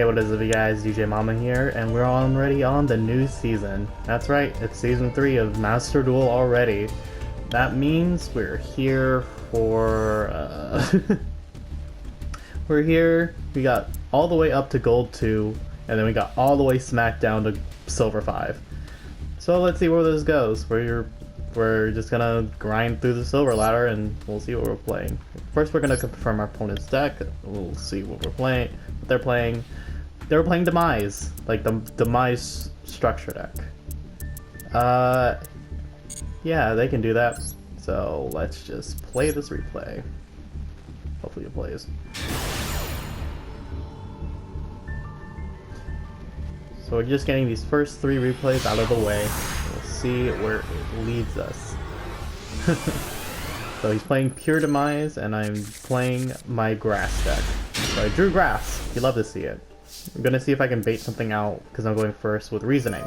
Hey, what is up, you guys? DJMama here, and we're already on the new season. That's right, it's season 3 of Master Duel already. That means we're here for, we're here, we got all the way up to Gold 2, and then we got all the way smack down to Silver 5. So let's see where this goes. We're just gonna grind through the silver ladder, and we'll see what we're playing. First, we're gonna confirm our opponent's deck. We'll see what we're playing, what they're playing. They were playing Demise, like the Demise structure deck. Yeah, they can do that. So let's just play this replay. Hopefully it plays. So we're just getting these first 3 replays out of the way. We'll see where it leads us. So he's playing pure Demise, and I'm playing my grass deck. So I drew grass. You love to see it. I'm gonna see if I can bait something out, because I'm going first with reasoning.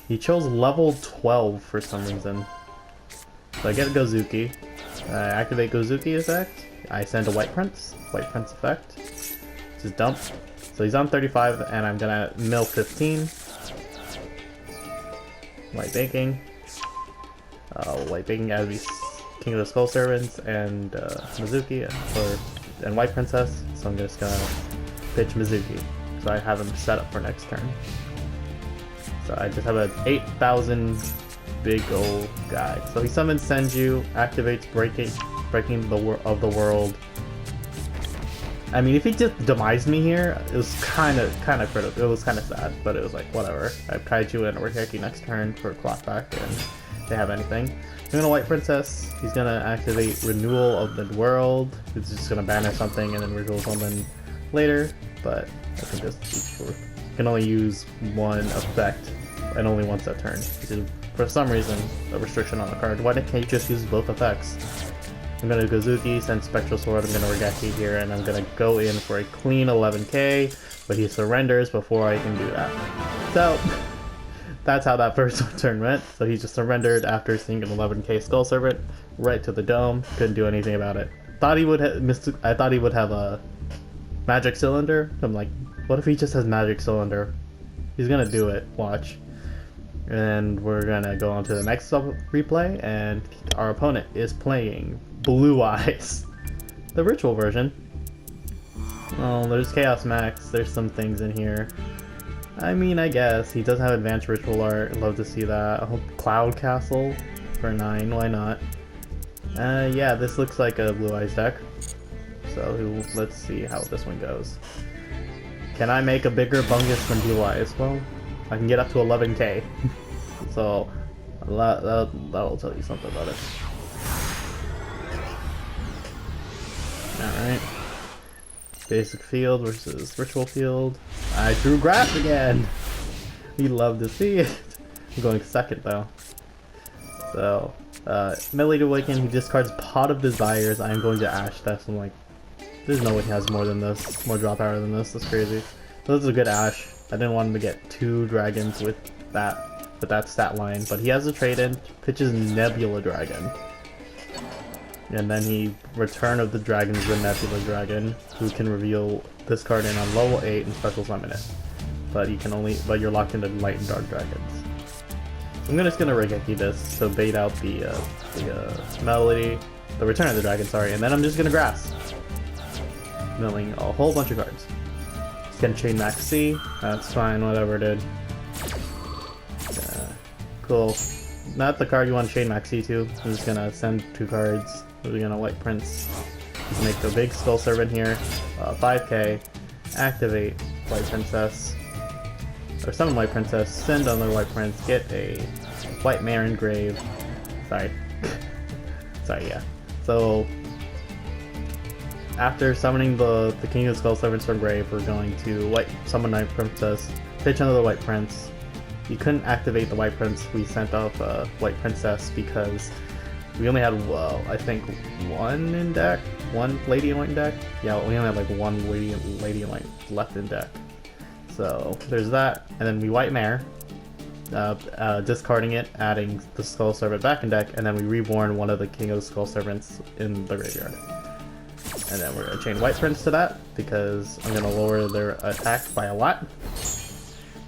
He chose level 12 for some reason. So I get Gozuki. I activate Gozuki effect. I send a White Prince effect. Just dump. So he's on 35, and I'm gonna mill 15. White Baking. White Baking as we King of the Skull Servants and Mizuki and White Princess. So I'm just gonna pitch Mizuki, so I have him set up for next turn. So I just have an 8,000 big old guy. So he summons Senju, activates breaking of the world. I mean, if he just demised me here, it was kind of critical. It was kind of sad, but it was like whatever. I have Kaiju and Oriheki next turn for clock back, and if they have anything. I'm gonna White Princess. He's gonna activate Renewal of the World. It's just gonna banner something and then renewal something later, but I think this can only use one effect and only once that turn, which is for some reason a restriction on the card. Why can't you just use both effects? I'm gonna Gozuki, send Spectral Sword, I'm gonna Regeki here, and I'm gonna go in for a clean 11k, but he surrenders before I can do that. So that's how that first turn went. So he just surrendered after seeing an 11k Skull Servant right to the dome. Couldn't do anything about it. Thought he would I thought he would have a Magic Cylinder. I'm like, what if he just has Magic Cylinder? He's gonna do it, watch. And we're gonna go on to the next replay, and our opponent is playing Blue Eyes, the ritual version. Oh, there's Chaos Max, there's some things in here. I mean, I guess he does have advanced ritual art. I'd love to see that. I hope Cloud Castle for 9, why not? Yeah, this looks like a Blue Eyes deck. So let's see how this one goes. Can I make a bigger bungus than Blue Eyes? Well, I can get up to 11k. So that'll tell you something about it. Alright. Basic field versus ritual field. I drew grass again! We love to see it. I'm going second though. So, Melee to Awaken, he discards Pot of Desires. I'm going to Ash Test. I'm like, there's no way he has more than this, more draw power than this. That's crazy. So this is a good Ash. I didn't want him to get 2 dragons with that stat line, but he has a trade-in, pitches Nebula Dragon. And then he Return of the Dragon is the Nebula Dragon, who can reveal this card in on level 8 and special summon it. But you're locked into Light and Dark Dragons. I'm just gonna Regeki this to bait out the Return of the Dragon, sorry, and then I'm just gonna Grass. Milling a whole bunch of cards. He's gonna chain Max C. That's fine, whatever, dude. Cool. Not the card you want to chain Max C to. I'm just gonna send 2 cards. We're gonna White Prince. Just make a big Skull Servant here. 5k. Activate White Princess. Or summon White Princess. Send another White Prince. Get a White Mare Engrave. Sorry. Sorry, yeah. So after summoning the King of the Skull Servants from grave, we're going to summon White Princess, pitch another White Prince. You couldn't activate the White Prince. We sent off White Princess because we only had, I think, 1 in deck? 1 Lady in White in deck? Yeah, we only had like 1 Lady in White left in deck. So there's that, and then we White Mare, discarding it, adding the Skull Servant back in deck, and then we reborn one of the King of the Skull Servants in the graveyard. And then we're going to chain White Prince to that, because I'm going to lower their attack by a lot.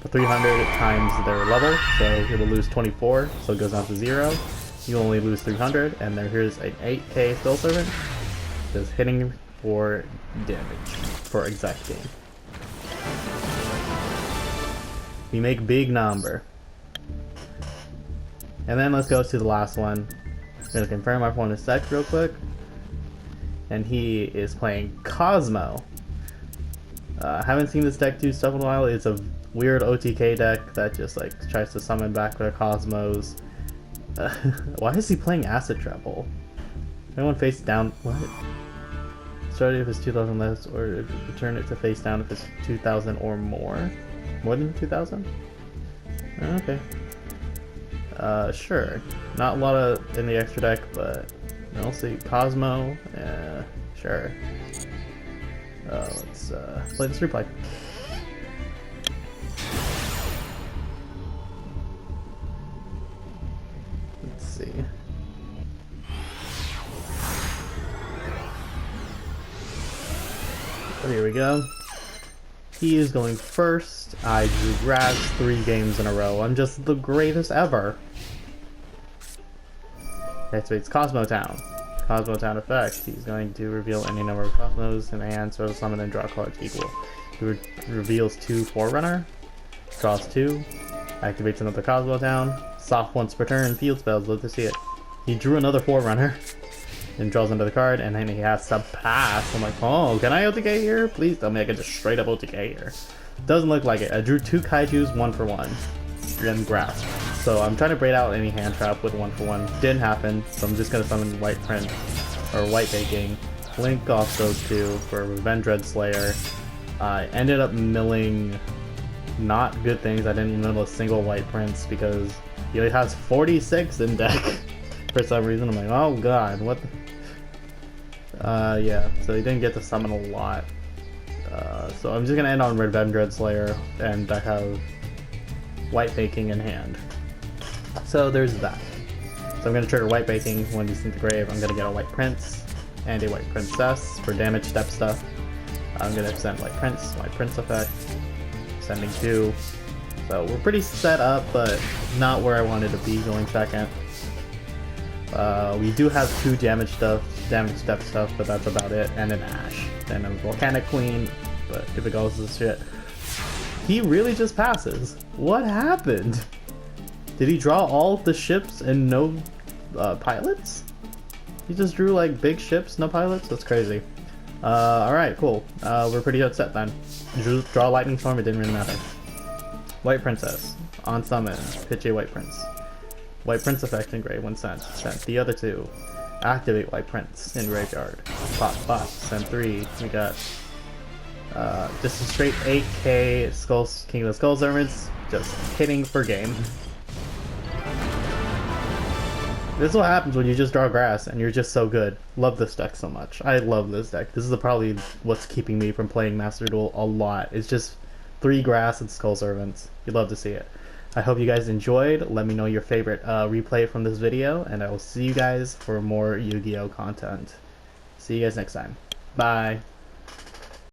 For 300 times their level, so he will lose 24, so it goes down to 0. You only lose 300, and then here's an 8k Skull Servant, just hitting for damage for exact game. We make big number. And then let's go to the last one. I'm going to confirm our opponent's deck real quick. And he is playing Cosmo. Haven't seen this deck do stuff in a while. It's a weird OTK deck that just like tries to summon back their Cosmos. Why is he playing Acid Treble? Everyone face down. What? Start it if it's 2,000 less, or return it to face down if it's 2,000 or more. More than 2,000? Okay. Sure. Not a lot of in the extra deck, but I'll see. Cosmo. Sure. Let's play this replay. Let's see. Oh, here we go. He is going first. I drew grass 3 games in a row. I'm just the greatest ever. Activates Cosmo Town. Cosmo Town effect. He's going to reveal any number of Cosmos in the hand, so summon and draw cards equal. He reveals 2 Forerunner, draws 2, activates another Cosmo Town, soft once per turn, field spells, love to see it. He drew another Forerunner, and draws another card, and then he has to pass. I'm like, oh, can I OTK here? Please tell me I can just straight up OTK here. Doesn't look like it. I drew 2 Kaijus, 1 for 1, and Grasp. So I'm trying to braid out any hand trap with 1 for 1. Didn't happen, so I'm just gonna summon White Prince, or White Baking, link off those 2 for Revenge Red Slayer. I ended up milling not good things. I didn't mill a single White Prince because he only has 46 in deck for some reason. I'm like, oh god, what the... yeah, so he didn't get to summon a lot. So I'm just gonna end on Revenge Red Slayer, and I have White Baking in hand. So there's that. So I'm gonna trigger White Baking when he's in the grave. I'm gonna get a White Prince and a White Princess for damage step stuff. I'm gonna send White Prince effect, sending 2. So we're pretty set up, but not where I wanted to be going second. We do have 2 damage step stuff, but that's about it, and an Ash, and a Volcanic Queen. But if it goes to shit, he really just passes. What happened? Did he draw all the ships and no pilots? He just drew like big ships, no pilots? That's crazy. Alright, cool. We're pretty upset then. Draw Lightning Storm, it didn't really matter. White Princess. On summon. Pitch a White Prince. White Prince effect in grave when sent. Sent the other 2. Activate White Prince in graveyard. Pop, pop. Send 3. We got just a straight 8k King of the Skull Servants. Just hitting for game. This is what happens when you just draw grass and you're just so good. Love this deck so much. I love this deck. This is probably what's keeping me from playing Master Duel a lot. It's just 3 grass and Skull Servants. You'd love to see it. I hope you guys enjoyed. Let me know your favorite replay from this video, and I will see you guys for more Yu-Gi-Oh content. See you guys next time. Bye.